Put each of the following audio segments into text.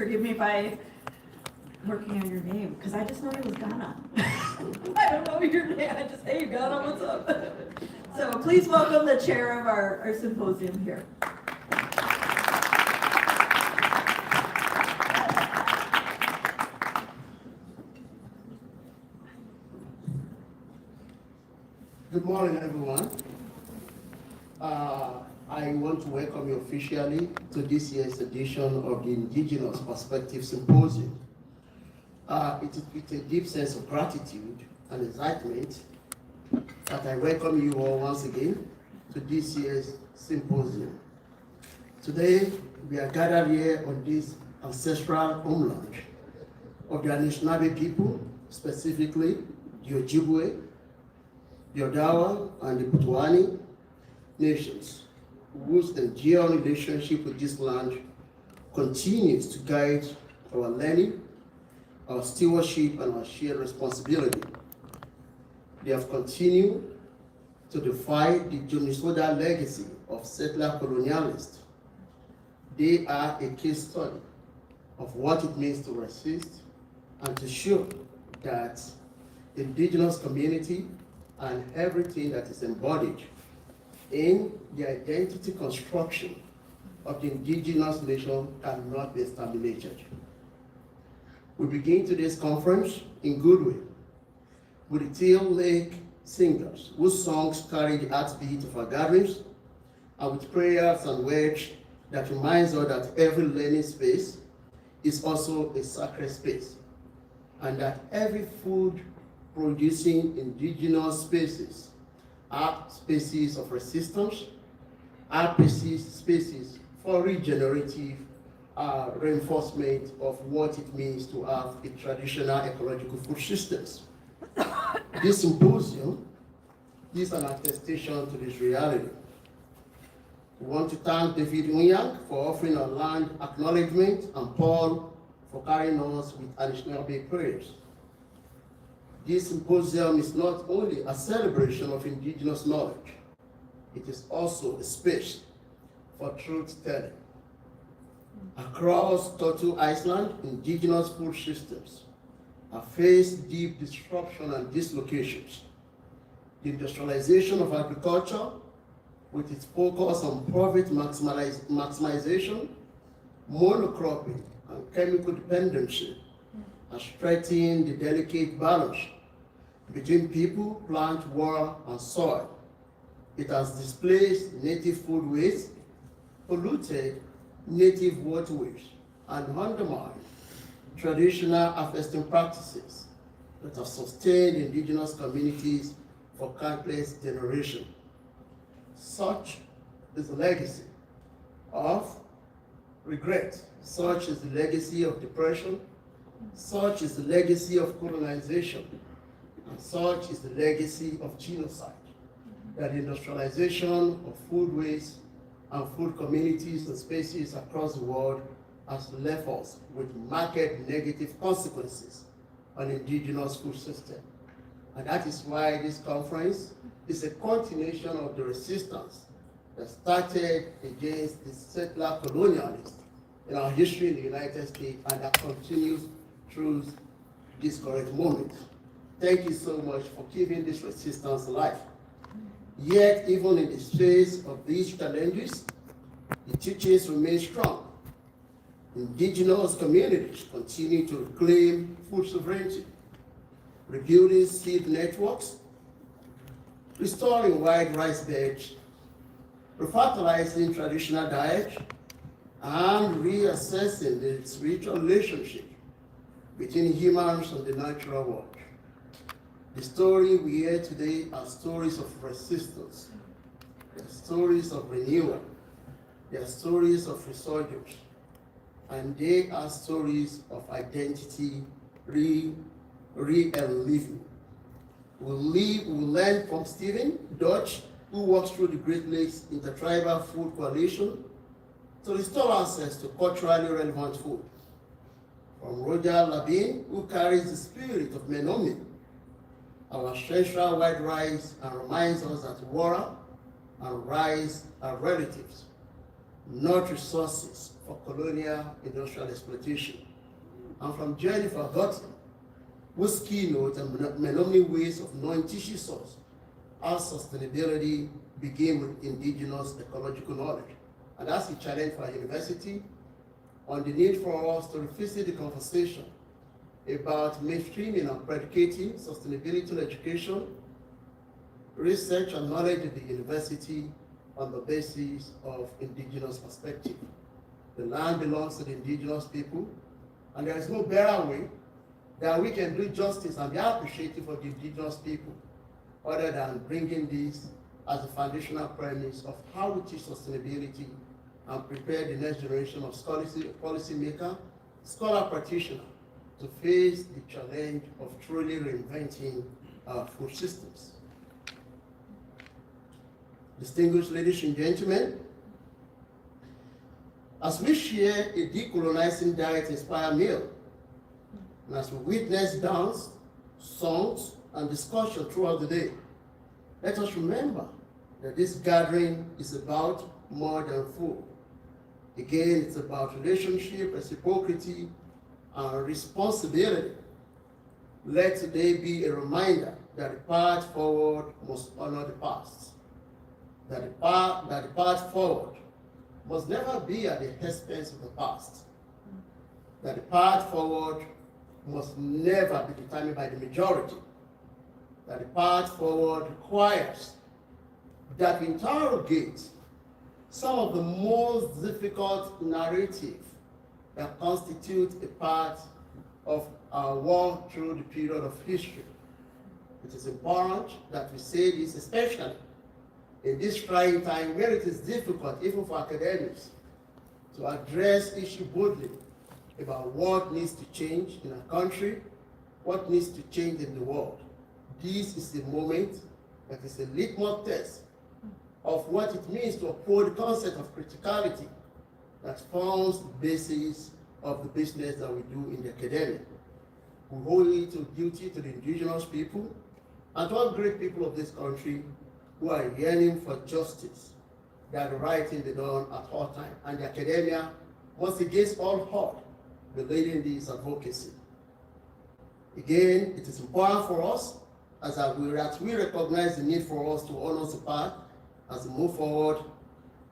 forgive me if I working on your name, because I just know it was Ghana. I don't know your name, I just, hey Ghana, what's up? So please welcome the chair of our symposium here. Good morning, everyone. I want to welcome you officially to this year's edition of the Indigenous Perspective Symposium. It is with a deep sense of gratitude and excitement that I welcome you all once again to this year's symposium. Today, we are gathered here on this ancestral homeland of the Anishinaabe people, specifically the Ojibwe, the Odawa, and the Putuani nations, whose enduring relationship with this land continues to guide our learning, our stewardship, and our shared responsibility. They have continued to defy the genocidal legacy of settler colonialists. They are a case study of what it means to resist and to show that the indigenous community and everything that is embodied in the identity construction of the indigenous nation cannot be exterminated. We begin today's conference in Goodwill with the Teal Lake singers, whose songs carry the heartbeat of our gatherings, and with prayers and words that reminds us that every learning space is also a sacred space, and that every food producing indigenous spaces are spaces of resistance, are spaces for regenerative reinforcement of what it means to have a traditional ecological food systems. This symposium is an attestation to this reality. We want to thank David Unyang for offering a land acknowledgement and Paul for carrying us with Anishinaabe prayers. This symposium is not only a celebration of indigenous knowledge, it is also a space for truth-telling. Across Turtle Island, indigenous food systems have faced deep disruption and dislocations. The industrialization of agriculture, with its focus on profit maximization, monocropping, and chemical dependency, has strengthened the delicate balance between people, plant, water, and soil. It has displaced native food waste, polluted native waterways, and undermined traditional harvesting practices that have sustained indigenous communities for countless generations. Such is the legacy of regret. Such is the legacy of depression. Such is the legacy of colonization. And such is the legacy of genocide. That industrialization of food waste and food communities and spaces across the world has left us with marked negative consequences on indigenous food system. And that is why this conference is a continuation of the resistance that started against the settler colonialists in our history in the United States, and that continues through this current moment. Thank you so much for keeping this resistance alive. Yet, even in the face of these challenges, the teachings remain strong. Indigenous communities continue to reclaim food sovereignty, rebuilding seed networks, restoring wide rice beds, refertilizing traditional diet, and reassessing the spiritual relationship between humans and the natural world. The story we hear today are stories of resistance, they are stories of renewal, they are stories of resurgence, and they are stories of identity re-living. We'll learn from Stephen Dutch, who works through the Great Lakes Intertribal Food Coalition to restore access to culturally relevant food. From Roger Labine, who carries the spirit of Menominee, our ancestral white rice, and reminds us that water and rice are relatives. not resources for colonial industrial exploitation. And from Jennifer Gutton, whose keynote and many ways of knowing teaches us how sustainability begins with indigenous ecological knowledge. And that's a challenge for our university on the need for us to revisit the conversation about mainstreaming and predicating sustainability in education, research and knowledge at the university on the basis of indigenous perspective. The land belongs to the indigenous people, and there is no better way that we can do justice and be appreciative of the indigenous people other than bringing this as a foundational premise of how we teach sustainability and prepare the next generation of policymaker, scholar practitioner to face the challenge of truly reinventing our food systems. Distinguished ladies and gentlemen, as we share a decolonizing diet-inspired meal, and as we witness dance, songs, and discussion throughout the day, let us remember that this gathering is about more than food. Again, it's about relationship, reciprocity, and responsibility. Let today be a reminder that the path forward must honor the past. That the path forward must never be at the expense of the past. That the path forward must never be determined by the majority. That the path forward requires that we interrogate some of the most difficult narratives that constitute a part of our walk through the period of history. It is important that we say this, especially in this trying time where it is difficult, even for academics, to address issues boldly about what needs to change in our country, what needs to change in the world. This is a moment that is a litmus test of what it means to uphold the concept of criticality that forms the basis of the business that we do in the academia. We hold it to duty to the indigenous people and to all great people of this country who are yearning for justice, that the right thing be done at all times. And the academia must against all odds be leading this advocacy. Again, it is important for us that we recognize the need for us to honor the path as we move forward,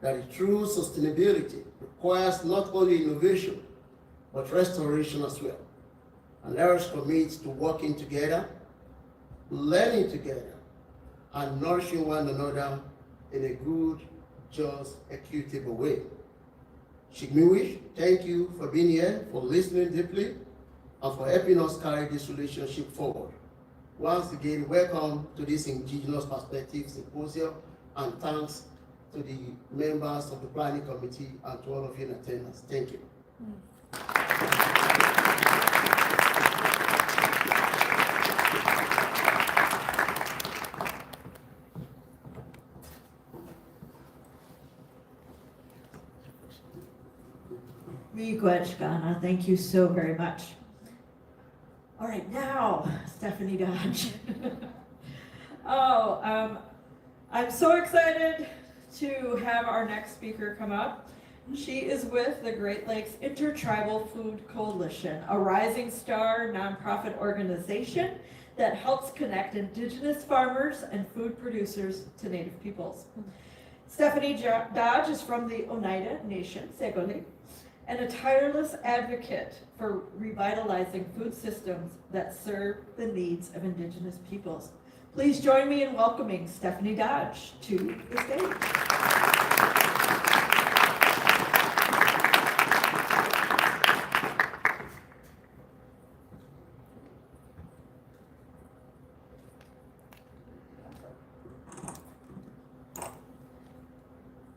that the true sustainability requires not only innovation, but restoration as well. And let us commit to working together, learning together, and nourishing one another in a good, just, equitable way. Shigmiwish, thank you for being here, for listening deeply, and for helping us carry this relationship forward. Once again, welcome to this Indigenous Perspective Symposium, and thanks to the members of the planning committee and to all of you in attendance. Thank you. Miigwech Ghana, thank you so very much. All right, now, Stephanie Dodge. I'm so excited to have our next speaker come up. She is with the Great Lakes Intertribal Food Coalition, a rising star nonprofit organization that helps connect indigenous farmers and food producers to Native peoples. Stephanie Dodge is from the Oneida Nation, Segoni, and a tireless advocate for revitalizing food systems that serve the needs of indigenous peoples. Please join me in welcoming Stephanie Dodge to the stage.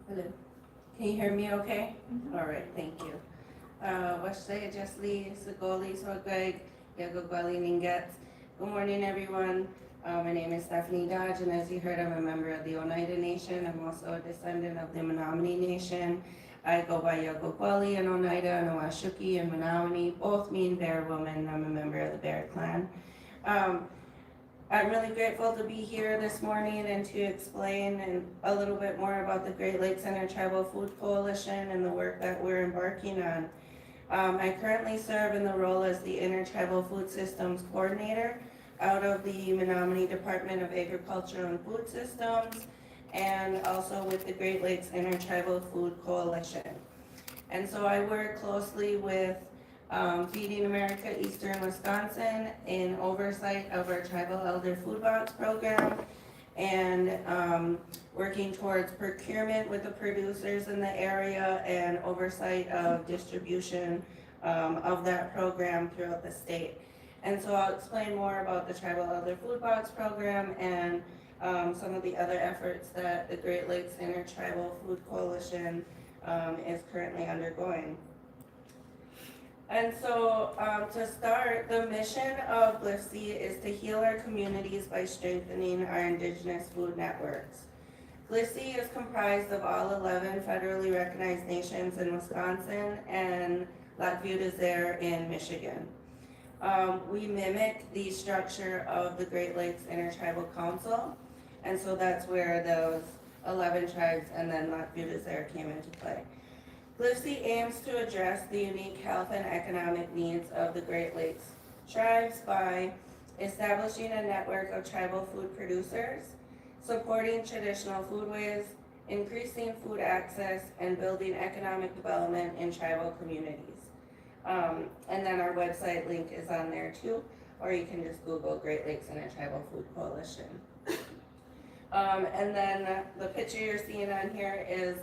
Hello. Can you hear me okay? All right, thank you. Washtay Jesli Sagoli Swagag Yagogwali Ningat. Good morning, everyone. My name is Stephanie Dodge, and as you heard, I'm a member of the Oneida Nation. I'm also a descendant of the Menominee Nation. I go by Yagogwali and Oneida, and Owashuki and Menominee, both mean bear woman. I'm a member of the Bear Clan. I'm really grateful to be here this morning and to explain a little bit more about the Great Lakes Intertribal Food Coalition and the work that we're embarking on. I currently serve in the role as the Intertribal Food Systems Coordinator out of the Menominee Department of Agriculture and Food Systems, and also with the Great Lakes Intertribal Food Coalition. And so I work closely with Feeding America Eastern Wisconsin in oversight of our Tribal Elder Food Box program, and working towards procurement with the producers in the area and oversight of distribution of that program throughout the state. And so I'll explain more about the Tribal Elder Food Box program and some of the other efforts that the Great Lakes Intertribal Food Coalition is currently undergoing. And so to start, the mission of GLFC is to heal our communities by strengthening our indigenous food networks. GLFC is comprised of all 11 federally recognized nations in Wisconsin and Lac Vieux des Terres in Michigan. We mimic the structure of the Great Lakes Intertribal Council, and so that's where those 11 tribes and then Lac Vieux des Terres came into play. GLFC aims to address the unique health and economic needs of the Great Lakes tribes by establishing a network of tribal food producers, supporting traditional foodways, increasing food access, and building economic development in tribal communities. And then our website link is on there too, or you can just Google Great Lakes Intertribal Food Coalition. And then the picture you're seeing on here is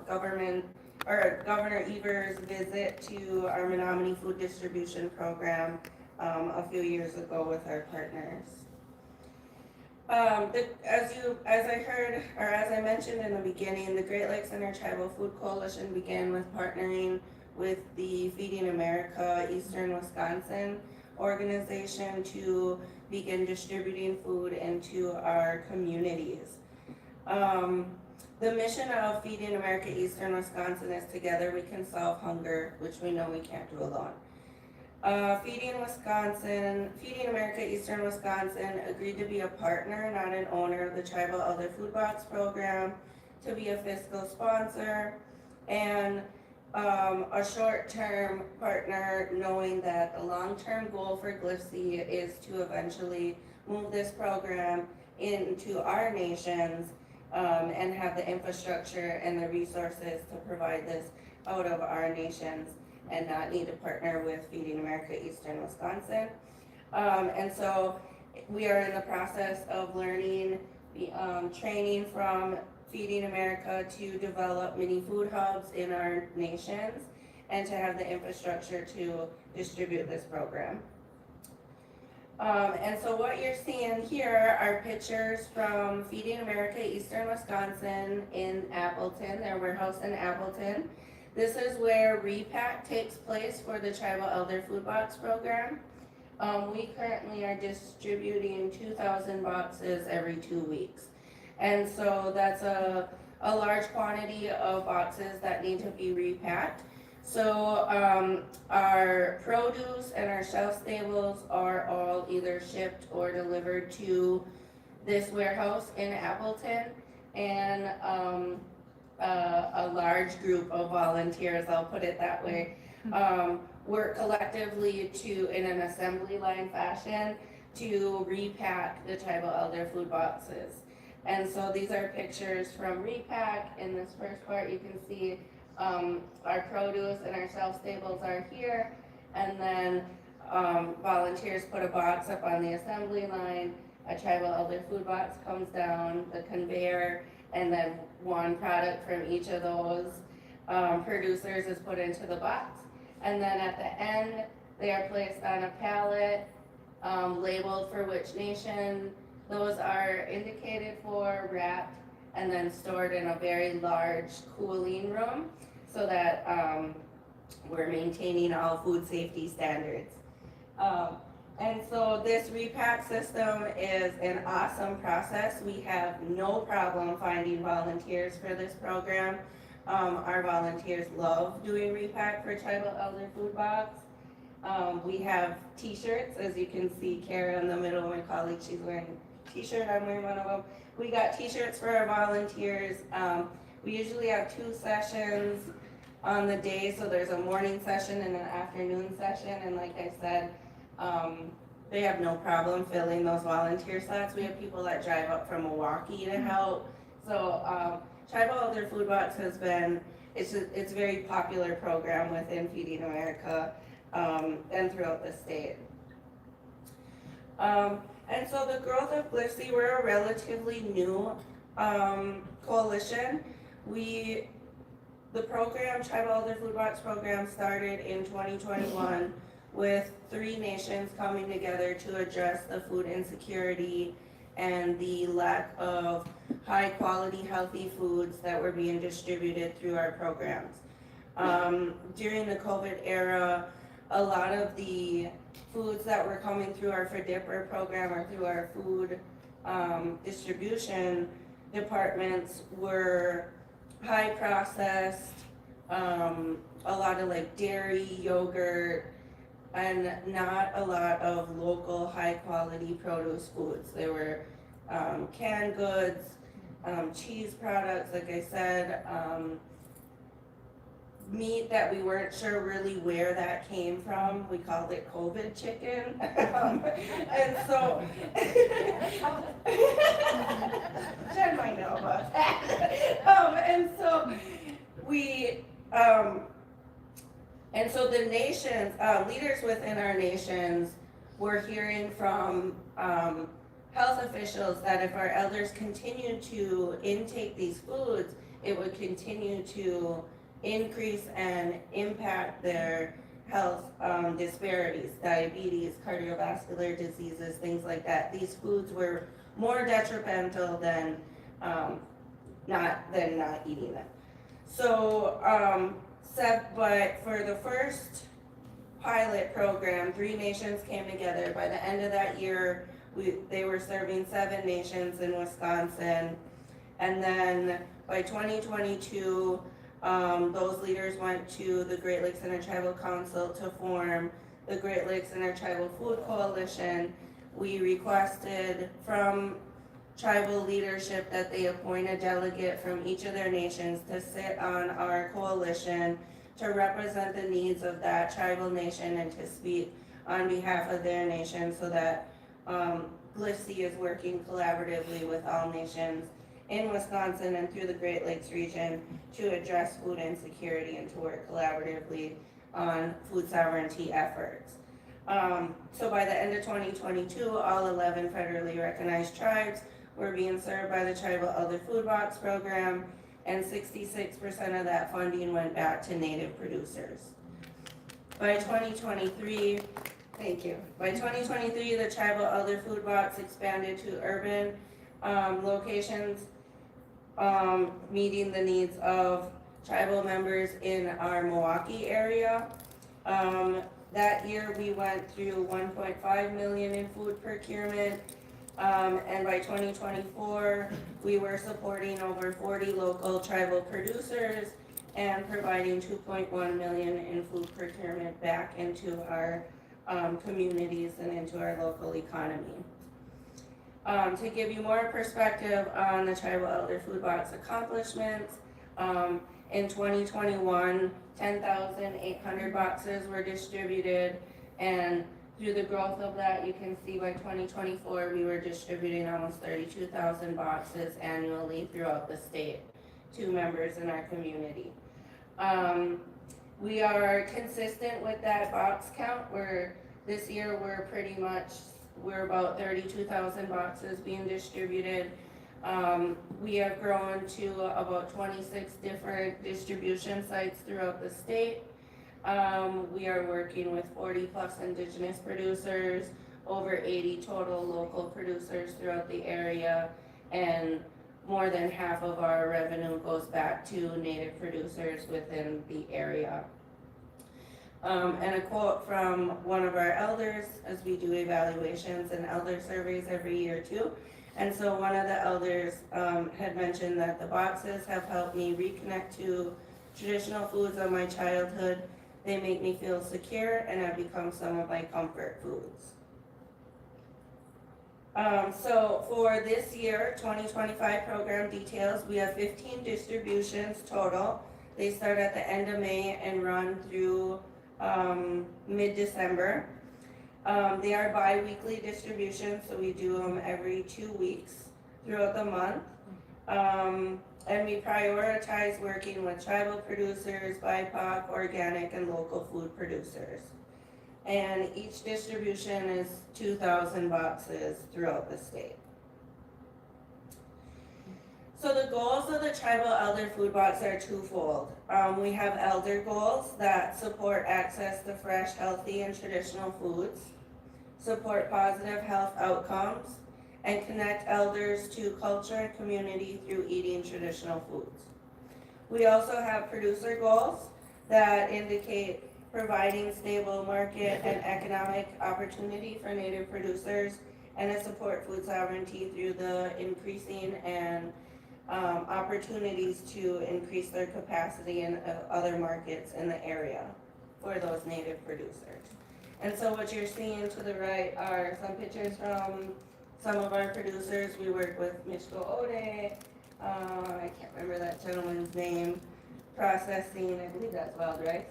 Governor Evers' visit to our Menominee Food Distribution Program a few years ago with our partners. As I mentioned in the beginning, the Great Lakes Intertribal Food Coalition began with partnering with the Feeding America Eastern Wisconsin organization to begin distributing food into our communities. The mission of Feeding America Eastern Wisconsin is together we can solve hunger, which we know we can't do alone. Feeding America Eastern Wisconsin agreed to be a partner, not an owner of the Tribal Elder Food Box program, to be a fiscal sponsor, and a short-term partner, knowing that the long-term goal for GLFC is to eventually move this program into our nations and have the infrastructure and the resources to provide this out of our nations and not need to partner with Feeding America Eastern Wisconsin. And so we are in the process of learning, training from Feeding America to develop mini food hubs in our nations and to have the infrastructure to distribute this program. And so what you're seeing here are pictures from Feeding America Eastern Wisconsin in Appleton, their warehouse in Appleton. This is where repack takes place for the Tribal Elder Food Box program. We currently are distributing 2,000 boxes every 2 weeks. And so that's a large quantity of boxes that need to be repacked. So our produce and our shelf stables are all either shipped or delivered to this warehouse in Appleton, and a large group of volunteers, I'll put it that way, work collectively in an assembly line fashion to repack the Tribal Elder Food Boxes. And so these are pictures from repack. In this first part, you can see our produce and our shelf stables are here, and then volunteers put a box up on the assembly line, a Tribal Elder Food Box comes down the conveyor, and then one product from each of those producers is put into the box. And then at the end, they are placed on a pallet, labeled for which nation those are indicated for, wrapped, and then stored in a very large cooling room so that we're maintaining all food safety standards. And so this repack system is an awesome process. We have no problem finding volunteers for this program. Our volunteers love doing repack for Tribal Elder Food Box. We have t-shirts, as you can see Kara in the middle, my colleague, she's wearing a t-shirt, I'm wearing one of them. We got t-shirts for our volunteers. We usually have 2 sessions on the day, so there's a morning session and an afternoon session, and like I said, they have no problem filling those volunteer slots. We have people that drive up from Milwaukee to help. So Tribal Elder Food Box has been, it's a very popular program within Feeding America and throughout the state. And so the growth of GLIFC, we're a relatively new coalition. The program, Tribal Elder Food Box program, started in 2021 with 3 nations coming together to address the food insecurity and the lack of high quality, healthy foods that were being distributed through our programs. During the COVID era, a lot of the foods that were coming through our FDIPR program or through our food distribution departments were high processed, a lot of like dairy, yogurt, and not a lot of local high quality produce foods. There were canned goods, cheese products, like I said, meat that we weren't sure really where that came from. We called it COVID chicken. And so, Jen might know about that. And so the nations, leaders within our nations were hearing from health officials that if our elders continued to intake these foods, it would continue to increase and impact their health disparities, diabetes, cardiovascular diseases, things like that. These foods were more detrimental than not eating them. So, but for the first pilot program, 3 nations came together. By the end of that year, they were serving 7 nations in Wisconsin. And then by 2022, those leaders went to the Great Lakes Intertribal Council to form the Great Lakes Intertribal Food Coalition. We requested from tribal leadership that they appoint a delegate from each of their nations to sit on our coalition to represent the needs of that tribal nation and to speak on behalf of their nation, so that GLIFC is working collaboratively with all nations in Wisconsin and through the Great Lakes region to address food insecurity and to work collaboratively on food sovereignty efforts. So by the end of 2022, all 11 federally recognized tribes were being served by the Tribal Elder Food Box program, and 66% of that funding went back to Native producers. By 2023, thank you. By 2023, the Tribal Elder Food Box expanded to urban locations, meeting the needs of tribal members in our Milwaukee area. That year we went through 1.5 million in food procurement, and by 2024 we were supporting over 40 local tribal producers and providing 2.1 million in food procurement back into our communities and into our local economy. To give you more perspective on the Tribal Elder Food Box accomplishments, in 2021, 10,800 boxes were distributed, and through the growth of that, you can see by 2024, we were distributing almost 32,000 boxes annually throughout the state to members in our community. We are consistent with that box count. This year we're about 32,000 boxes being distributed. We have grown to about 26 different distribution sites throughout the state. We are working with 40 plus indigenous producers, over 80 total local producers throughout the area, and more than half of our revenue goes back to Native producers within the area. And a quote from one of our elders, as we do evaluations and elder surveys every year too. And so one of the elders had mentioned that the boxes have helped me reconnect to traditional foods of my childhood. They make me feel secure and have become some of my comfort foods. So for this year, 2025 program details, we have 15 distributions total. They start at the end of May and run through mid-December. They are bi-weekly distributions, so we do them every 2 weeks throughout the month. And we prioritize working with tribal producers, BIPOC, organic, and local food producers. And each distribution is 2,000 boxes throughout the state. So the goals of the Tribal Elder Food Box are twofold. We have elder goals that support access to fresh, healthy, and traditional foods, support positive health outcomes, and connect elders to culture and community through eating traditional foods. We also have producer goals that indicate providing stable market and economic opportunity for Native producers and to support food sovereignty through the increasing and opportunities to increase their capacity in other markets in the area for those Native producers. And so what you're seeing to the right are some pictures from some of our producers. We work with Michiko Ode, I can't remember that gentleman's name, processing, I believe that's wild rice.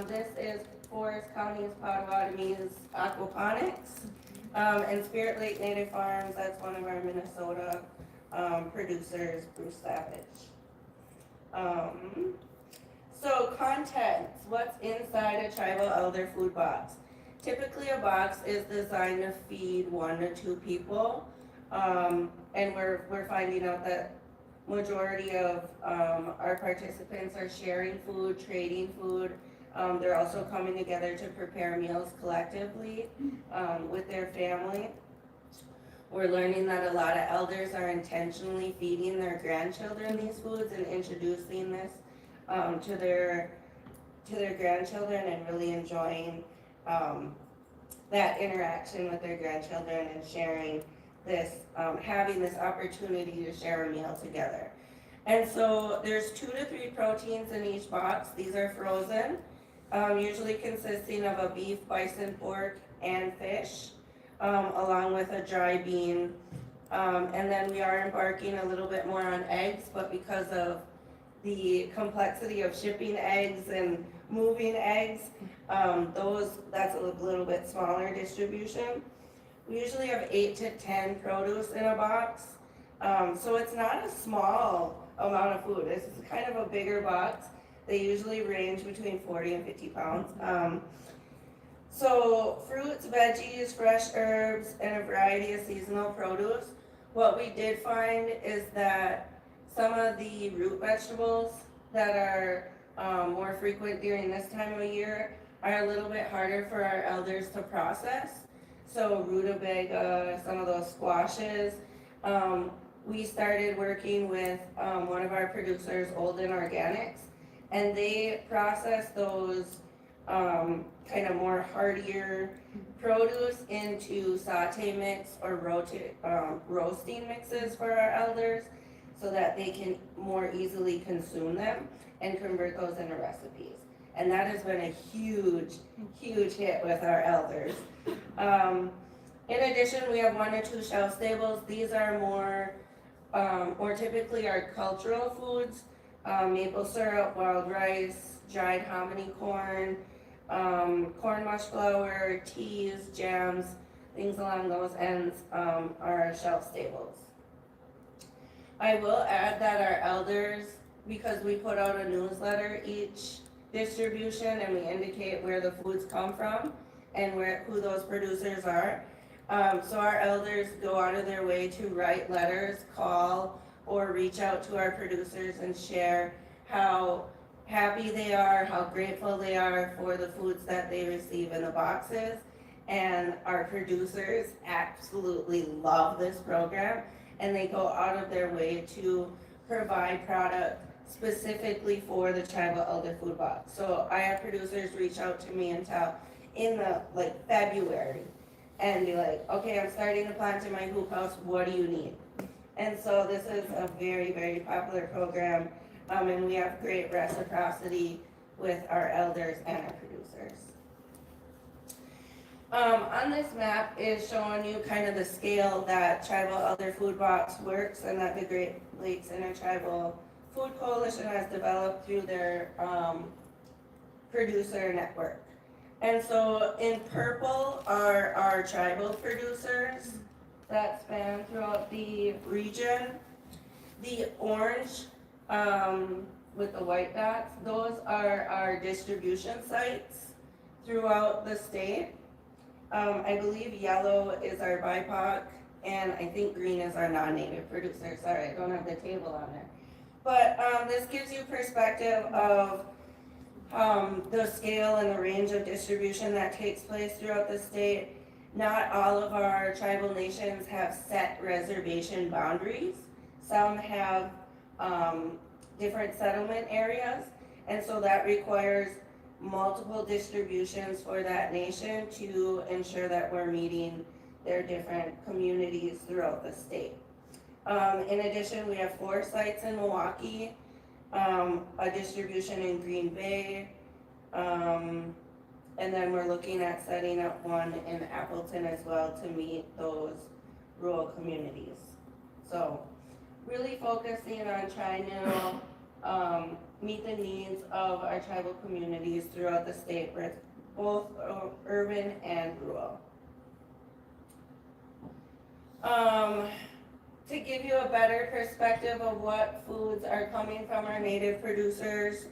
This is Forest County's Potawatomi's aquaponics, and Spirit Lake Native Farms, that's one of our Minnesota producers, Bruce Savage. So contents, what's inside a tribal elder food box? Typically a box is designed to feed 1 to 2 people, and we're finding out that majority of our participants are sharing food, trading food. They're also coming together to prepare meals collectively with their family. We're learning that a lot of elders are intentionally feeding their grandchildren these foods and introducing this to their grandchildren and really enjoying that interaction with their grandchildren and sharing this, having this opportunity to share a meal together. And so there's 2 to 3 proteins in each box. These are frozen, usually consisting of a beef, bison, pork, and fish, along with a dry bean. And then we are embarking a little bit more on eggs, but because of the complexity of shipping eggs and moving eggs, that's a little bit smaller distribution. We usually have 8 to 10 produce in a box, so it's not a small amount of food. This is kind of a bigger box. They usually range between 40 and 50 pounds. So fruits, veggies, fresh herbs, and a variety of seasonal produce. What we did find is that some of the root vegetables that are more frequent during this time of year are a little bit harder for our elders to process. So rutabaga, some of those squashes. We started working with one of our producers, Olden Organics, and they process those kind of more hardier produce into saute mix or roasting mixes for our elders so that they can more easily consume them and convert those into recipes. And that has been a huge, huge hit with our elders. In addition, we have 1 or 2 shelf stables. These are more typically our cultural foods, maple syrup, wild rice, dried hominy corn, corn mush flour, teas, jams, things along those ends are our shelf staples. I will add that our elders, because we put out a newsletter each distribution and we indicate where the foods come from and who those producers are. So our elders go out of their way to write letters, call, or reach out to our producers and share how happy they are, how grateful they are for the foods that they receive in the boxes. And our producers absolutely love this program, and they go out of their way to provide product specifically for the tribal elder food box. So I have producers reach out to me in February and be like, okay, I'm starting to plant in my hoop house, what do you need? And so this is a very, very popular program, and we have great reciprocity with our elders and our producers. On this map is showing you kind of the scale that Tribal Elder Food Box works and that the Great Lakes Intertribal Food Coalition has developed through their producer network. And so in purple are our tribal producers that span throughout the region. The orange with the white dots, those are our distribution sites throughout the state. I believe yellow is our BIPOC, and I think green is our non-native producers. Sorry, I don't have the table on there. But this gives you perspective of the scale and the range of distribution that takes place throughout the state. Not all of our tribal nations have set reservation boundaries. Some have different settlement areas, and so that requires multiple distributions for that nation to ensure that we're meeting their different communities throughout the state. In addition, we have 4 sites in Milwaukee, a distribution in Green Bay, and then we're looking at setting up one in Appleton as well to meet those rural communities. So really focusing on trying to meet the needs of our tribal communities throughout the state, both urban and rural. To give you a better perspective of what foods are coming from our native producers,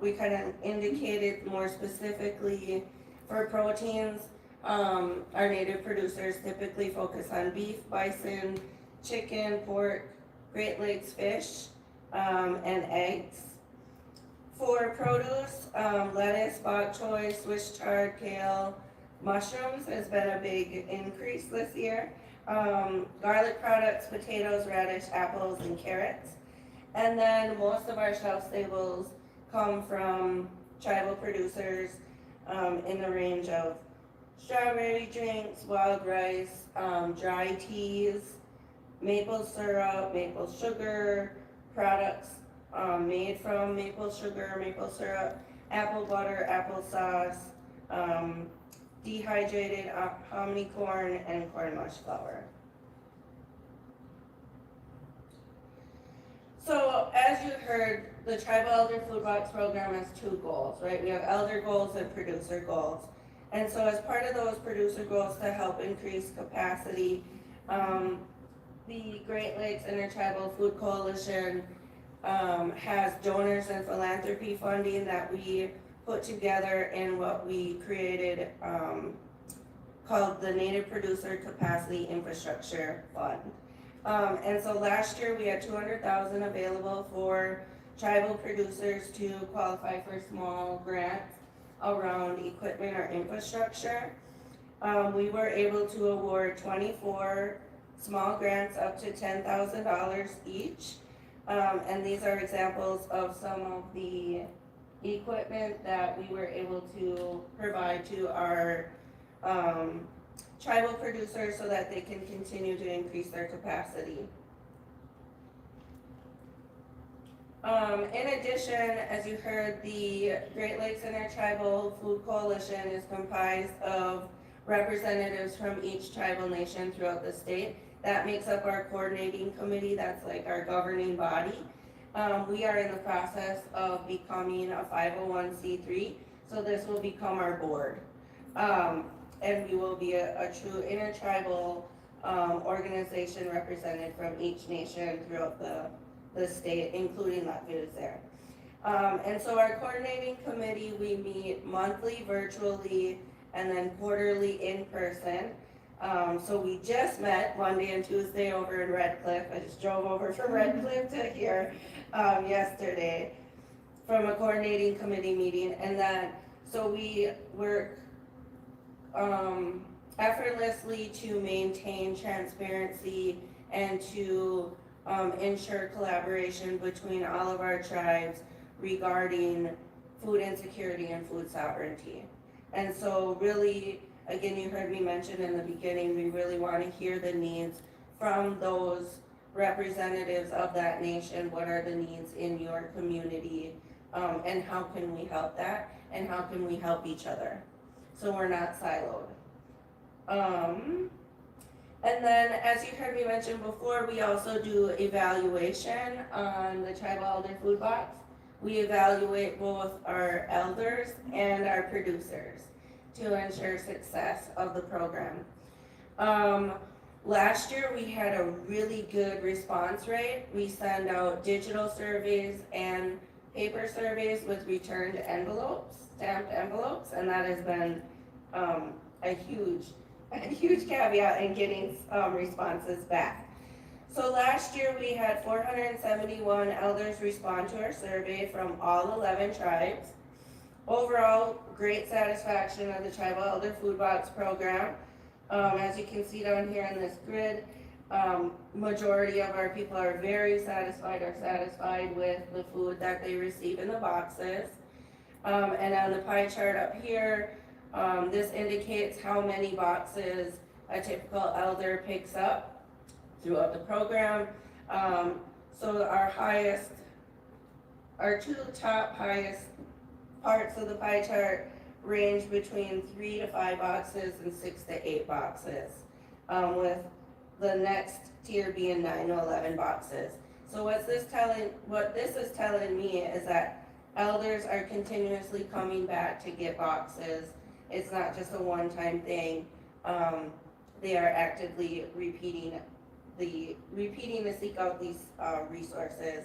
we kind of indicated more specifically for proteins. Our native producers typically focus on beef, bison, chicken, pork, Great Lakes fish, and eggs. For produce, lettuce, bok choy, Swiss chard, kale, mushrooms has been a big increase this year. Garlic products, potatoes, radish, apples, and carrots. And then most of our shelf staples come from tribal producers in the range of strawberry drinks, wild rice, dry teas, maple syrup, maple sugar, products made from maple sugar, maple syrup, apple butter, applesauce, dehydrated hominy corn, and corn mush flour. So as you heard, the Tribal Elder Food Box program has 2 goals, right? We have elder goals and producer goals. And so as part of those producer goals to help increase capacity, the Great Lakes Intertribal Food Coalition has donors and philanthropy funding that we put together in what we created called the Native Producer Capacity Infrastructure Fund. And so last year we had $200,000 available for tribal producers to qualify for small grants around equipment or infrastructure. We were able to award 24 small grants up to $10,000 each. And these are examples of some of the equipment that we were able to provide to our tribal producers so that they can continue to increase their capacity. In addition, as you heard, the Great Lakes Intertribal Food Coalition is comprised of representatives from each tribal nation throughout the state. That makes up our coordinating committee, that's like our governing body. We are in the process of becoming a 501c3, so this will become our board. And we will be a true intertribal organization represented from each nation throughout the state, including Latvia is there. And so our coordinating committee, we meet monthly virtually and then quarterly in person. So we just met Monday and Tuesday over in Red Cliff. I just drove over from Red Cliff to here yesterday from a coordinating committee meeting. And then, so we work effortlessly to maintain transparency and to ensure collaboration between all of our tribes regarding food insecurity and food sovereignty. And so really, again, you heard me mention in the beginning, we really want to hear the needs from those representatives of that nation. What are the needs in your community and how can we help that, and how can we help each other, so we're not siloed. And then, as you heard me mention before, we also do evaluation on the tribal elder food box. We evaluate both our elders and our producers to ensure success of the program. Last year, we had a really good response rate. We send out digital surveys and paper surveys with returned envelopes, stamped envelopes, and that has been a huge caveat in getting responses back. So last year, we had 471 elders respond to our survey from all 11 tribes. Overall, great satisfaction of the Tribal Elder Food Box program. As you can see down here in this grid, majority of our people are very satisfied with the food that they receive in the boxes. And on the pie chart up here, this indicates how many boxes a typical elder picks up throughout the program. So our two top highest parts of the pie chart range between 3 to 5 boxes and 6 to 8 boxes, with the next tier being 9 to 11 boxes. So what this is telling me is that elders are continuously coming back to get boxes. It's not just a one-time thing. They are actively repeating to seek out these resources.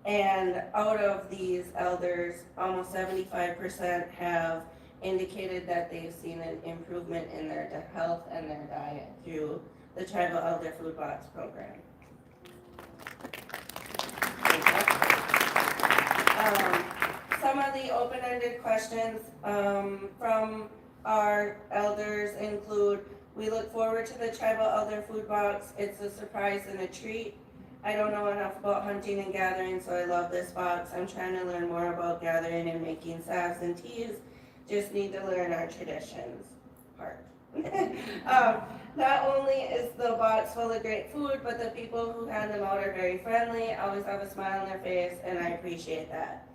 And out of these elders, almost 75% have indicated that they've seen an improvement in their health and their diet through the Tribal Elder Food Box program. Some of the open-ended questions from our elders include, we look forward to the Tribal Elder Food Box. It's a surprise and a treat. I don't know enough about hunting and gathering, so I love this box. I'm trying to learn more about gathering and making salves and teas. Just need to learn our traditions part. Not only is the box full of great food, but the people who hand them out are very friendly, always have a smile on their face, and I appreciate that.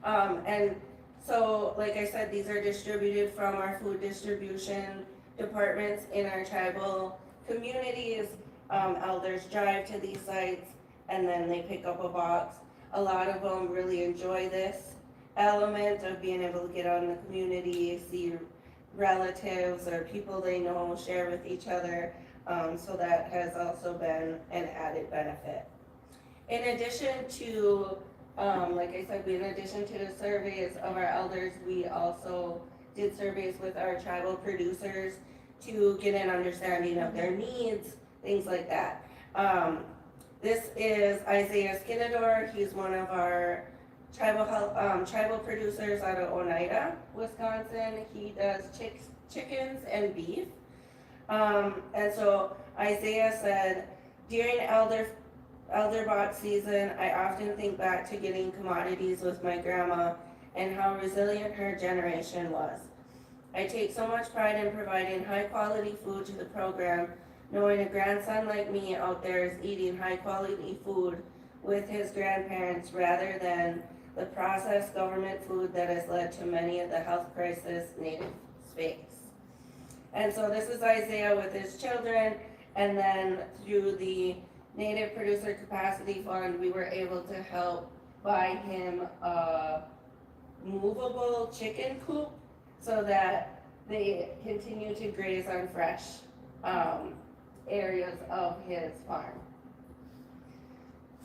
And so, like I said, these are distributed from our food distribution departments in our tribal communities. Elders drive to these sites and then they pick up a box. A lot of them really enjoy this element of being able to get out in the community, see relatives or people they know, share with each other. So that has also been an added benefit. In addition to, like I said, in addition to the surveys of our elders, we also did surveys with our tribal producers to get an understanding of their needs, things like that. This is Isaiah Skinador. He's one of our tribal producers out of Oneida, Wisconsin. He does chickens and beef. And so Isaiah said, during elder box season, I often think back to getting commodities with my grandma and how resilient her generation was. I take so much pride in providing high quality food to the program, knowing a grandson like me out there is eating high quality food with his grandparents rather than the processed government food that has led to many of the health crises natives face. And so this is Isaiah with his children, and then through the Native Producer Capacity Fund, we were able to help buy him a movable chicken coop so that they continue to graze on fresh areas of his farm.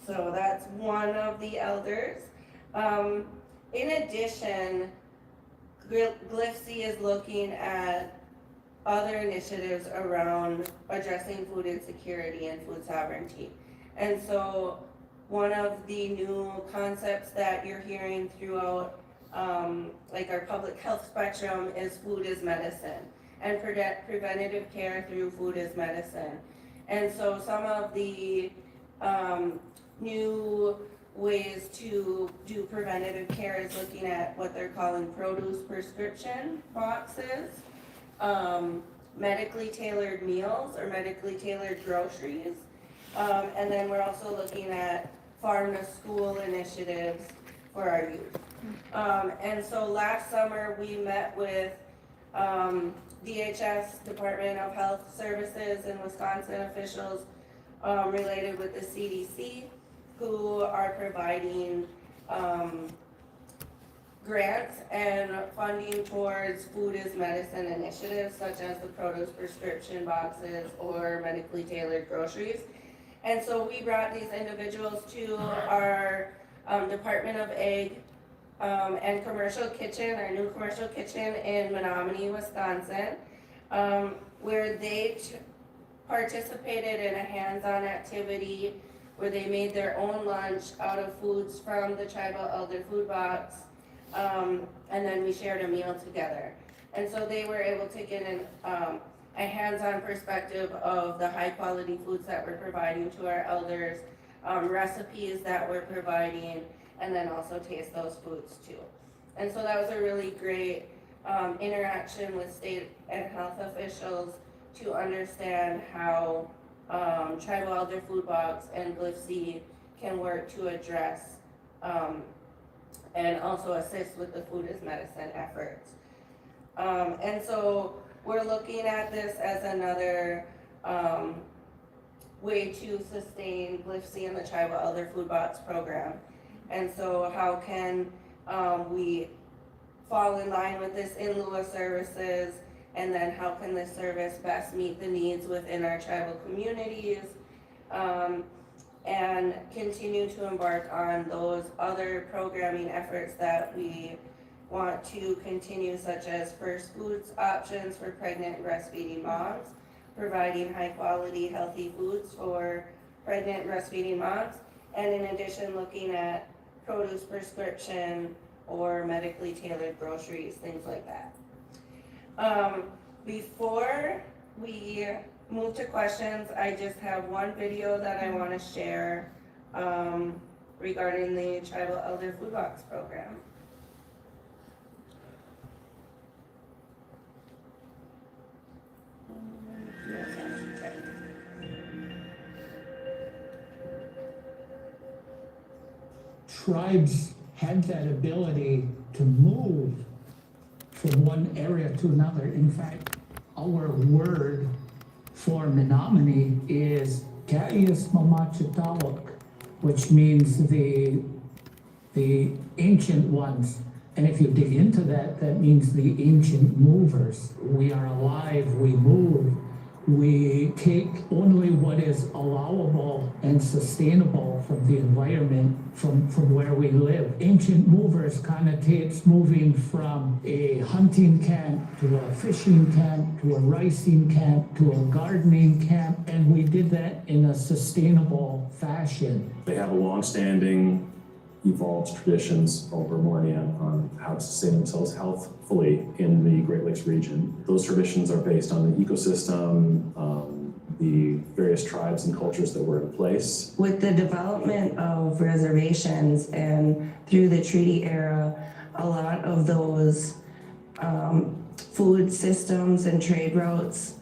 So that's one of the elders. In addition, GLIFC is looking at other initiatives around addressing food insecurity and food sovereignty. And so one of the new concepts that you're hearing throughout like our public health spectrum is food is medicine, and preventative care through food is medicine. And so some of the new ways to do preventative care is looking at what they're calling produce prescription boxes, medically tailored meals or medically tailored groceries. And then we're also looking at farm to school initiatives for our youth. And so last summer, we met with DHS, Department of Health Services, and Wisconsin officials related with the CDC, who are providing grants and funding towards food is medicine initiatives such as the produce prescription boxes or medically tailored groceries. And so we brought these individuals to our Department of Ag and Commercial Kitchen, our new commercial kitchen in Menominee, Wisconsin, where they participated in a hands-on activity where they made their own lunch out of foods from the Tribal Elder Food Box, and then we shared a meal together. And so they were able to get a hands-on perspective of the high-quality foods that we're providing to our elders, recipes that we're providing, and then also taste those foods too. And so that was a really great interaction with state and health officials to understand how Tribal Elder Food Box and GLIFC can work to address and also assist with the food is medicine efforts. And so we're looking at this as another way to sustain GLIFC and the Tribal Elder Food Box program. And so how can we fall in line with this in lieu of services, and then how can this service best meet the needs within our tribal communities, and continue to embark on those other programming efforts that we want to continue, such as first foods options for pregnant and breastfeeding moms, providing high quality healthy foods for pregnant and breastfeeding moms, and in addition looking at produce prescription or medically tailored groceries, things like that. Before we move to questions, I just have one video that I want to share regarding the Tribal Elder Food Box program. Tribes had that ability to move from one area to another. In fact, our word for Menominee is Ka'is Mamachitawak, which means the ancient ones. And if you dig into that, that means the ancient movers. We are alive, we move. We take only what is allowable and sustainable from the environment, from where we live. Ancient movers connotates moving from a hunting camp to a fishing camp to a ricing camp to a gardening camp, and we did that in a sustainable fashion. They have a long-standing, evolved traditions over millennia on how to sustain themselves healthfully in the Great Lakes region. Those traditions are based on the ecosystem, the various tribes and cultures that were in place. With the development of reservations and through the treaty era, a lot of those food systems and trade routes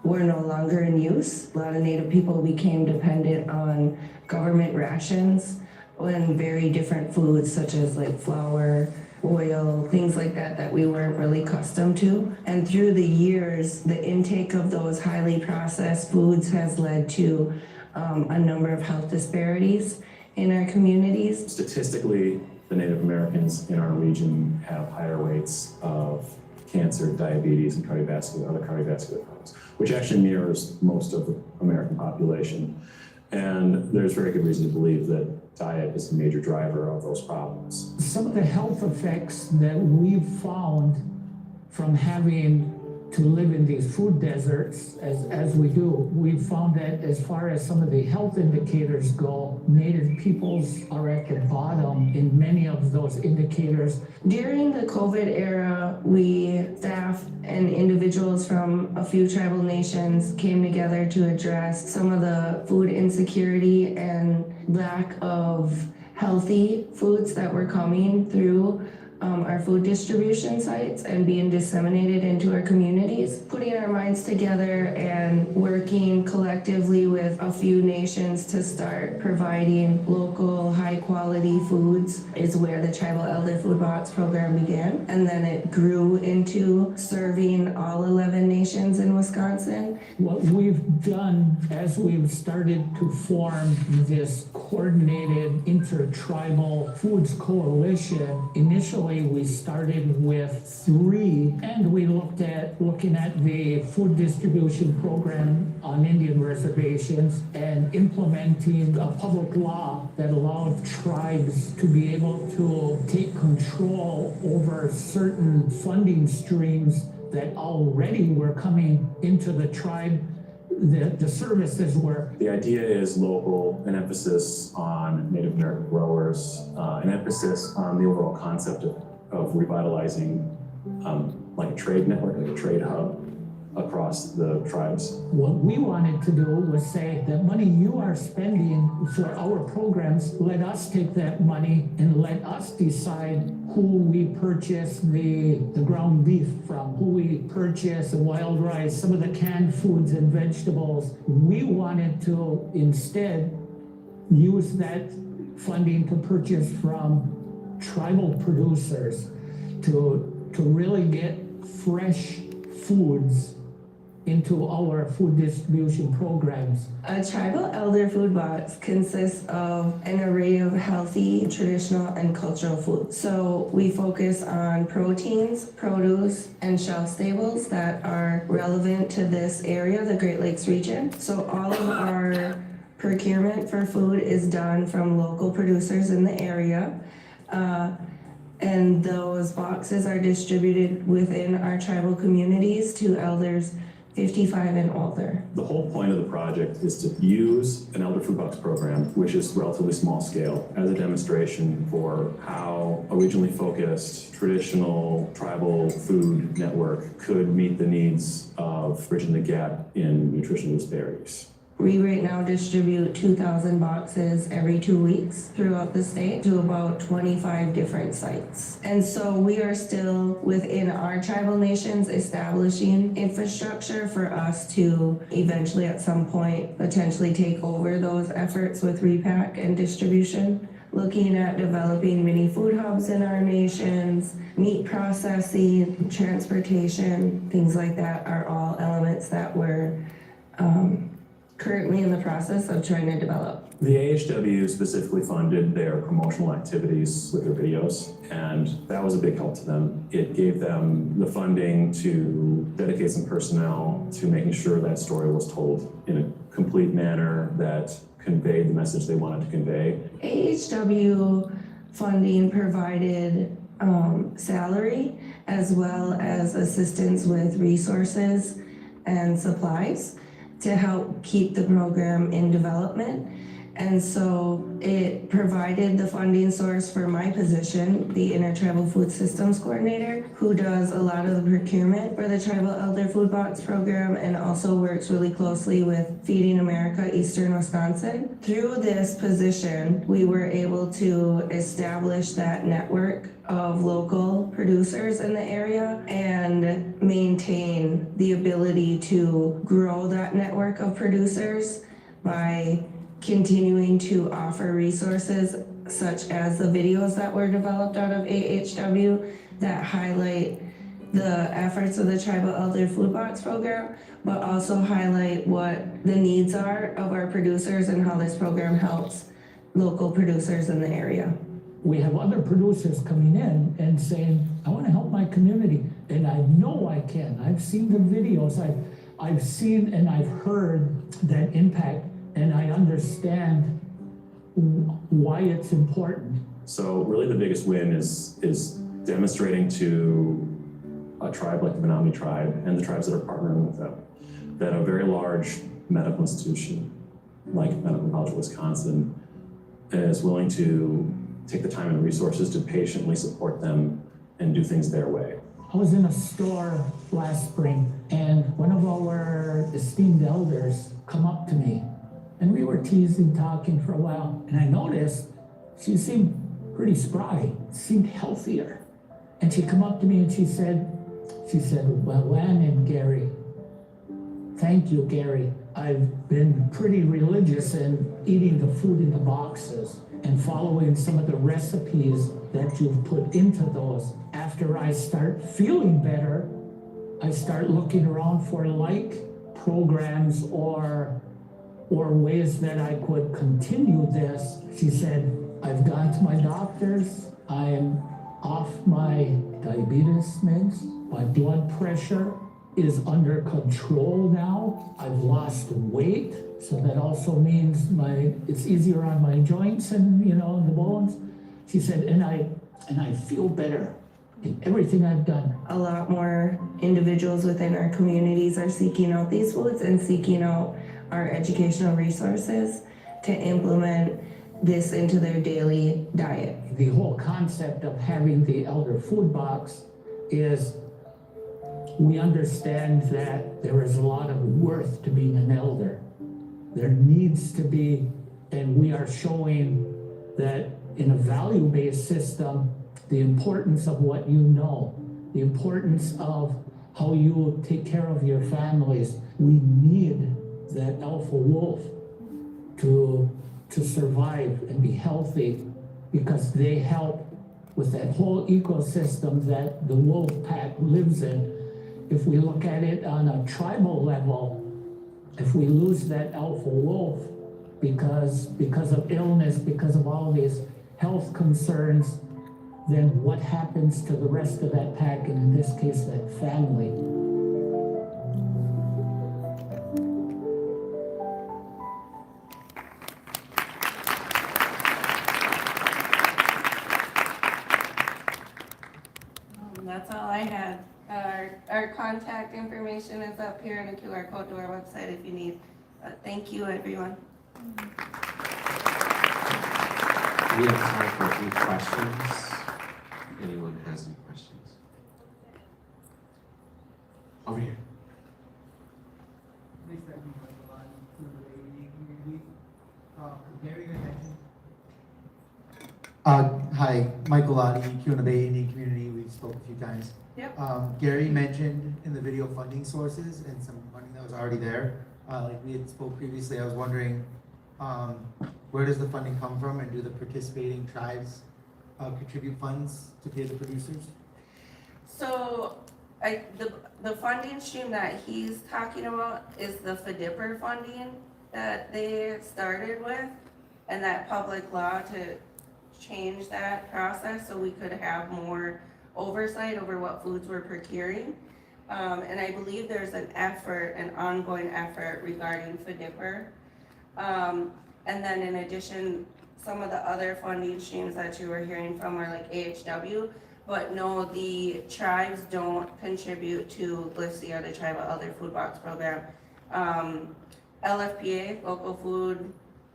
were no longer in use. A lot of Native people became dependent on government rations and very different foods such as like flour, oil, things like that that we weren't really accustomed to. And through the years, the intake of those highly processed foods has led to a number of health disparities in our communities. Statistically, the Native Americans in our region have higher rates of cancer, diabetes, and other cardiovascular problems, which actually mirrors most of the American population. And there's very good reason to believe that diet is a major driver of those problems. Some of the health effects that we've found from having to live in these food deserts as we do, we've found that as far as some of the health indicators go, Native peoples are at the bottom in many of those indicators. During the COVID era, we, staff and individuals from a few tribal nations came together to address some of the food insecurity and lack of healthy foods that were coming through our food distribution sites and being disseminated into our communities. Putting our minds together and working collectively with a few nations to start providing local, high quality quality foods is where the Tribal Elder Food Box program began. And then it grew into serving all 11 nations in Wisconsin. What we've done as we've started to form this coordinated intertribal foods coalition, initially we started with 3, and we looking at the food distribution program on Indian reservations and implementing a public law that allowed tribes to be able to take control over certain funding streams that already were coming into the tribe. The services were. The idea is local, an emphasis on Native American growers, an emphasis on the overall concept of revitalizing like a trade network, like a trade hub across the tribes. What we wanted to do was say the money you are spending for our programs, let us take that money and let us decide who we purchase the ground beef from, who we purchase the wild rice, some of the canned foods and vegetables. We wanted to instead use that funding to purchase from tribal producers to really get fresh foods into our food distribution programs. A Tribal Elder Food Box consists of an array of healthy, traditional, and cultural foods. So we focus on proteins, produce, and shelf staples that are relevant to this area, the Great Lakes region. So all of our procurement for food is done from local producers in the area. And those boxes are distributed within our tribal communities to elders 55 and older. The whole point of the project is to use an Elder Food Box program, which is relatively small scale, as a demonstration for how a regionally focused, traditional, tribal food network could meet the needs of bridging the gap in nutritional disparities. We right now distribute 2,000 boxes every 2 weeks throughout the state to about 25 different sites. And so we are still within our tribal nations establishing infrastructure for us to eventually at some point potentially take over those efforts with repack and distribution. Looking at developing mini food hubs in our nations, meat processing, transportation, things like that are all elements that we're currently in the process of trying to develop. The AHW specifically funded their promotional activities with their videos, and that was a big help to them. It gave them the funding to dedicate some personnel to making sure that story was told in a complete manner that conveyed the message they wanted to convey. AHW funding provided salary as well as assistance with resources and supplies to help keep the program in development. And so it provided the funding source for my position, the Intertribal Food Systems Coordinator, who does a lot of the procurement for the Tribal Elder Food Box program and also works really closely with Feeding America Eastern Wisconsin. Through this position, we were able to establish that network of local producers in the area and maintain the ability to grow that network of producers by continuing to offer resources such as the videos that were developed out of AHW that highlight the efforts of the Tribal Elder Food Box program, but also highlight what the needs are of our producers and how this program helps local producers in the area. We have other producers coming in and saying, I want to help my community, and I know I can. I've seen the videos, I've seen and I've heard that impact, and I understand why it's important. So really the biggest win is demonstrating to a tribe like the Menominee tribe and the tribes that are partnering with them that a very large medical institution like Medical College of Wisconsin is willing to take the time and resources to patiently support them and do things their way. I was in a store last spring, and one of our esteemed elders come up to me, and we were teasing, talking for a while, and I noticed she seemed pretty spry, seemed healthier. And she come up to me and she said, well, Ann and Gary, thank you, Gary. I've been pretty religious in eating the food in the boxes. and following some of the recipes that you've put into those. After I start feeling better, I start looking around for like programs or ways that I could continue this. She said, I've gone to my doctors, I'm off my diabetes meds, my blood pressure is under control now, I've lost weight, so that also means it's easier on my joints and, the bones. She said, and I feel better in everything I've done. A lot more individuals within our communities are seeking out these foods and seeking out our educational resources to implement this into their daily diet. The whole concept of having the elder food box is we understand that there is a lot of worth to being an elder. There needs to be, and we are showing that in a value-based system, the importance of what you know, the importance of how you take care of your families. We need that alpha wolf to survive and be healthy, because they help with that whole ecosystem that the wolf pack lives in. If we look at it on a tribal level, if we lose that alpha wolf because of illness, because of all these health concerns, then what happens to the rest of that pack, and in this case, that family? That's all I had. Our contact information is up here and a QR code to our website if you need. Thank you, everyone. We have time for a few questions. If anyone has any questions. Over here. Hi, Michael Lottie, Kuna Bay Indian Community. We spoke a few times. Yep. Gary mentioned in the video funding sources and some funding that was already there. Like we had spoke previously, I was wondering, where does the funding come from, and do the participating tribes contribute funds to pay the producers? So the funding stream that he's talking about is the FDIPR funding that they started with, and that public law to change that process so we could have more oversight over what foods we're procuring. And I believe there's an ongoing effort regarding FDIPR. And then in addition, some of the other funding streams that you were hearing from are like AHW, but no, the tribes don't contribute to LIFSI, the Tribal Elder Food Box Program. LFPA, Local Food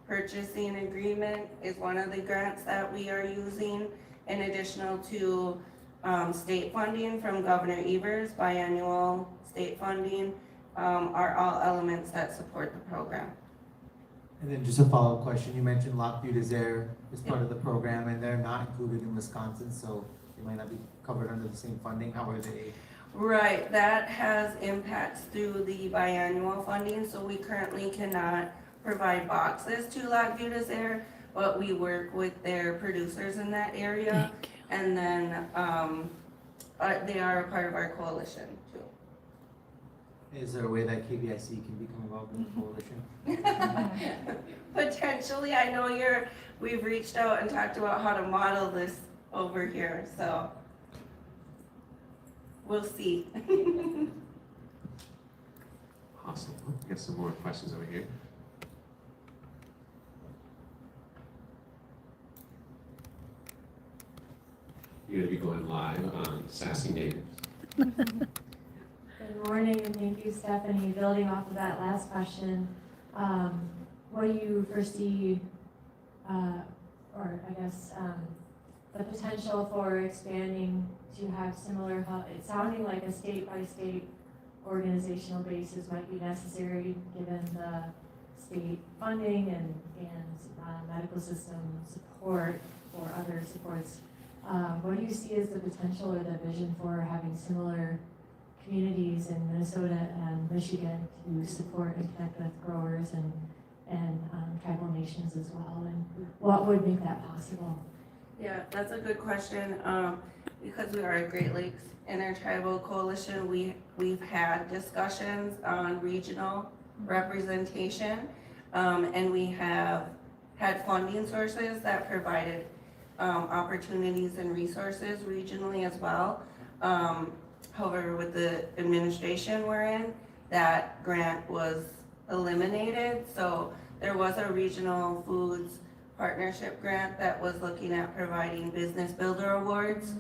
Purchasing Agreement, is one of the grants that we are using, in addition to state funding from Governor Evers. Biannual state funding are all elements that support the program. And then just a follow-up question, you mentioned Lockview Desert as part of the program, and they're not included in Wisconsin, so they might not be covered under the same funding. How are they? Right, that has impacts through the biannual funding, so we currently cannot provide boxes to Lockview Desert, but we work with their producers in that area, and then they are a part of our coalition too. Is there a way that KBIC can become involved in the coalition? Potentially, I know we've reached out and talked about how to model this over here, so we'll see. Awesome. We got some more questions over here. You're gonna be going live on Sassy Natives. Good morning, and thank you, Stephanie. Building off of that last question, what do you foresee, or I guess, the potential for expanding to have similar, it's sounding like a state-by-state organizational basis might be necessary given the state funding and medical system support or other supports. What do you see as the potential or the vision for having similar communities in Minnesota and Michigan to support and connect with growers and and tribal nations as well, and what would make that possible? Yeah, that's a good question. Because we are a Great Lakes Intertribal Coalition, we've had discussions on regional representation. And we have had funding sources that provided opportunities and resources regionally as well. However, with the administration we're in, that grant was eliminated. So there was a regional foods partnership grant that was looking at providing business builder awards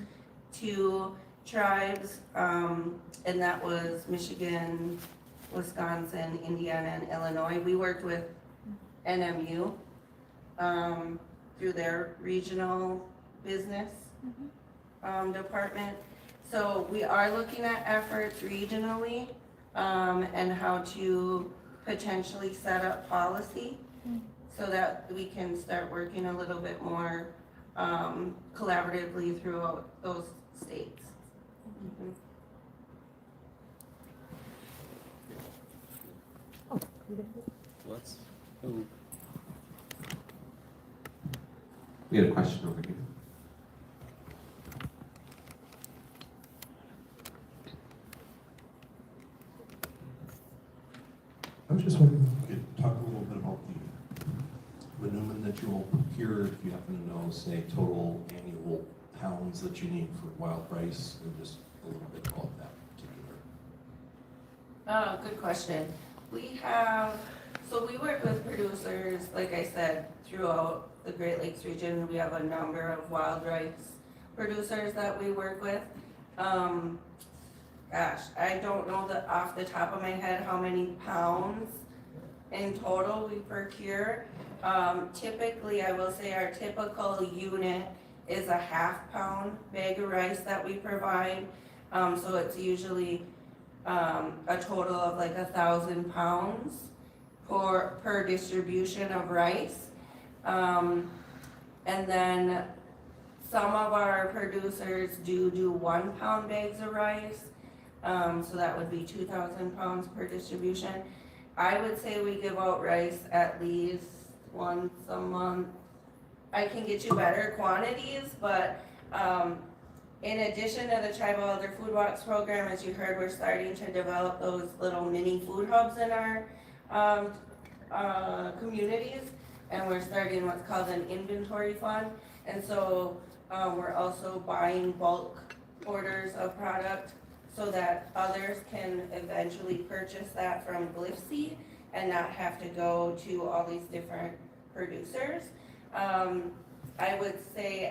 to tribes, and that was Michigan, Wisconsin, Indiana, and Illinois. We worked with NMU through their regional business department. So we are looking at efforts regionally and how to potentially set up policy so that we can start working a little bit more collaboratively throughout those states. Let's go. We had a question over here. I was just wondering if you could talk a little bit about the manure that you'll procure, if you happen to know, say, total annual pounds that you need for wild rice, and just a little bit about that particular. Good question. We work with producers, like I said, throughout the Great Lakes region. We have a number of wild rice producers that we work with. Gosh, I don't know off the top of my head how many pounds in total we procure. Typically, I will say our typical unit is a half-pound bag of rice that we provide. So it's usually a total of like 1,000 pounds per distribution of rice. And then some of our producers do 1 pound bags of rice. So that would be 2,000 pounds per distribution. I would say we give out rice at least once a month. I can get you better quantities, but in addition to the Tribal Elder Food Box program, as you heard, we're starting to develop those little mini food hubs in our communities, and we're starting what's called an inventory fund. And so we're also buying bulk orders of product so that others can eventually purchase that from Glyphsy and not have to go to all these different producers. I would say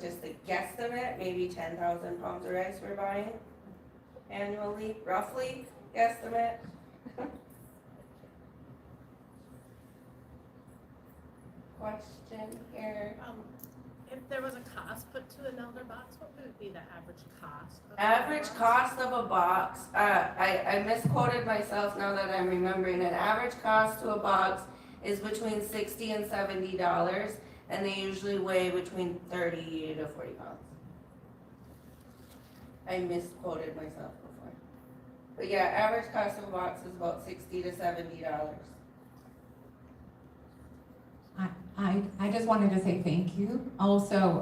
just a guesstimate, maybe 10,000 pounds of rice we're buying annually, roughly guesstimate. Question here. If there was a cost put to an elder box, what would be the average cost? Average cost of a box, I misquoted myself now that I'm remembering. An average cost to a box is between $60 and $70, and they usually weigh between 30 to 40 pounds. I misquoted myself before. But yeah, average cost of a box is about $60 to $70. I just wanted to say thank you. Also,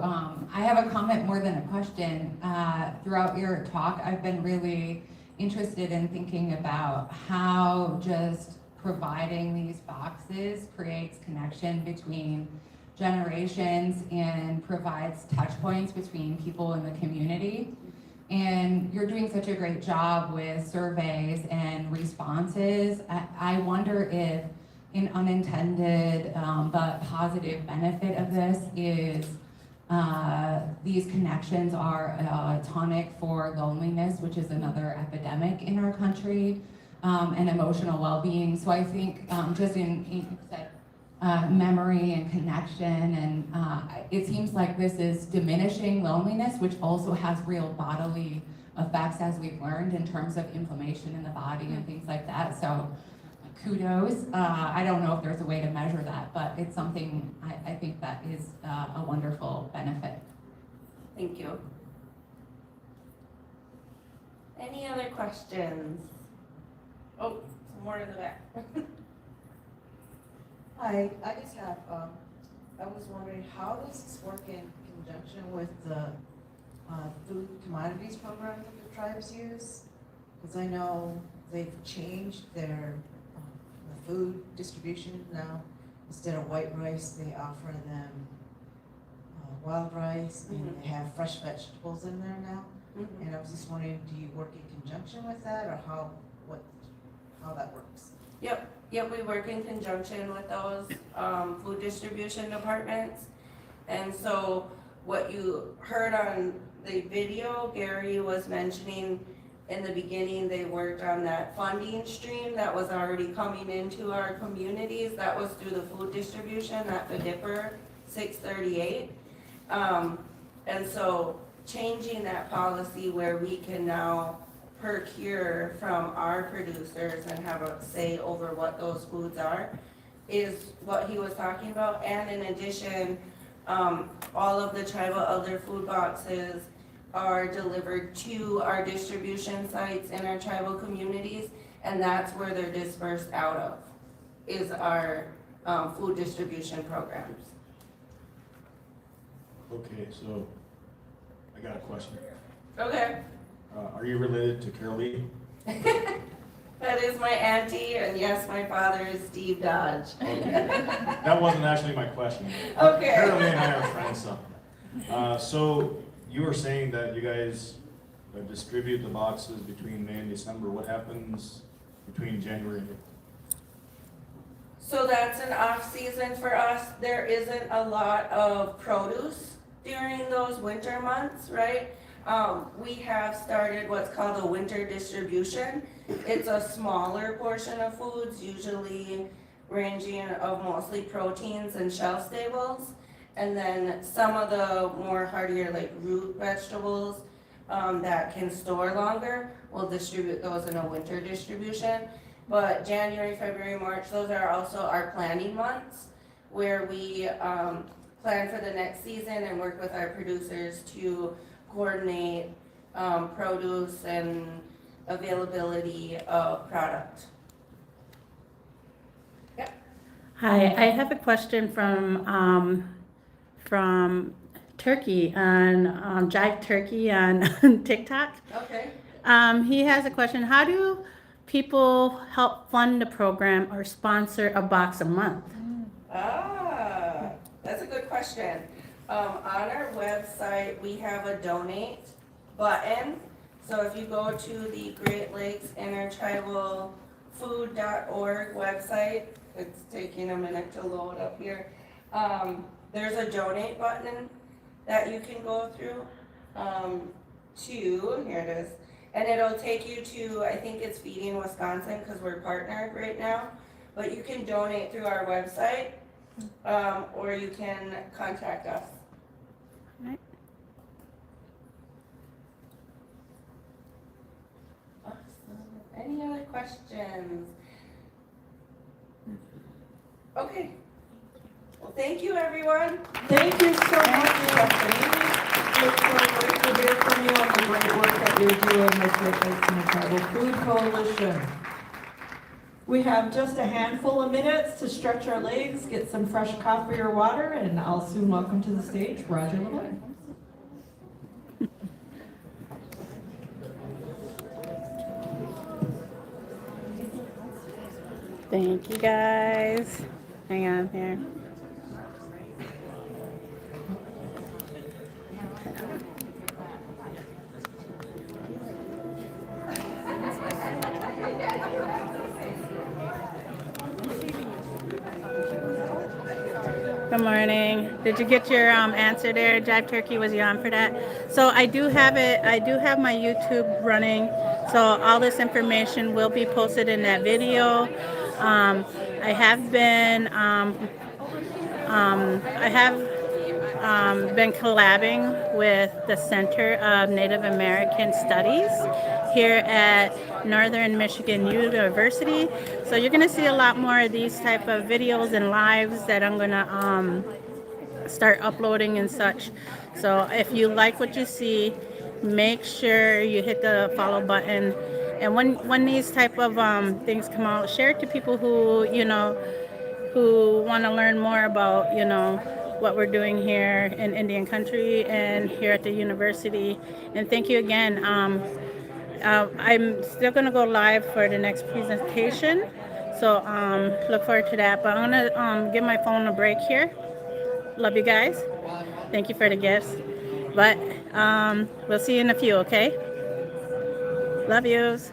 I have a comment more than a question. Throughout your talk, I've been really interested in thinking about how just providing these boxes creates connection between generations and provides touch points between people in the community. And you're doing such a great job with surveys and responses. I wonder if an unintended but positive benefit of this is these connections are a tonic for loneliness, which is another epidemic in our country, and emotional well-being. So I think just in memory and connection, and it seems like this is diminishing loneliness, which also has real bodily effects, as we've learned, in terms of inflammation in the body and things like that. So kudos. I don't know if there's a way to measure that, but it's something I think that is a wonderful benefit. Thank you. Any other questions? Oh, some more in the back. Hi, I just have, I was wondering, how does this work in conjunction with the food commodities program that the tribes use? Because I know they've changed their the food distribution now. Instead of white rice, they offer them wild rice, and they have fresh vegetables in there now. And I was just wondering, do you work in conjunction with that, or how that works? Yep, we work in conjunction with those food distribution departments. And so what you heard on the video, Gary was mentioning in the beginning, they worked on that funding stream that was already coming into our communities. That was through the food distribution at the Dipper 638. And so changing that policy where we can now procure from our producers and have a say over what those foods are is what he was talking about. And in addition, all of the tribal elder food boxes are delivered to our distribution sites in our tribal communities, and that's where they're dispersed out of, is our food distribution programs. Okay, so I got a question. Okay. Are you related to Carol Lee? That is my auntie, and yes, my father is Steve Dodge. Okay. That wasn't actually my question. Okay. Carol Lee and I are friends, so you were saying that you guys distribute the boxes between May and December. What happens between January and April? So that's an off season for us. There isn't a lot of produce during those winter months, right? We have started what's called a winter distribution. It's a smaller portion of foods, usually ranging of mostly proteins and shelf staples. And then some of the more hardier, like root vegetables that can store longer, we'll distribute those in a winter distribution. But January, February, March, those are also our planning months where we plan for the next season and work with our producers to coordinate produce and availability of product. Yep. Hi, I have a question from Turkey on Jive Turkey on TikTok. Okay. He has a question. How do people help fund the program or sponsor a box a month? That's a good question. On our website, we have a donate button. So if you go to the Great Lakes Intertribal Food.org website, it's taking a minute to load up here. There's a donate button that you can go through here it is. And it'll take you to, I think it's Feeding Wisconsin because we're partnered right now. But you can donate through our website or you can contact us. Right. Awesome. Any other questions? Okay. Well, thank you, everyone. Thank you so much, Stephanie. Look forward to hear from you on the great work that you're doing with Great Lakes Intertribal Food Coalition. We have just a handful of minutes to stretch our legs, get some fresh coffee or water, and I'll soon welcome to the stage Roger LeBoy. Thank you, guys. Hang on here. Good morning. Did you get your answer there? Jive Turkey, was you on for that? So I do have it. I do have my YouTube running. So all this information will be posted in that video. I have been been collabing with the Center of Native American Studies here at Northern Michigan University. So you're going to see a lot more of these type of videos and lives that I'm going to start uploading and such. So if you like what you see, make sure you hit the follow button. And when these type of things come out, share it to people who, you know, who want to learn more about, what we're doing here in Indian country and here at the university. And thank you again. I'm still going to go live for the next presentation. So look forward to that. But I'm going to give my phone a break here. Love you guys. Thank you for the gifts. But we'll see you in a few, okay? Love yous.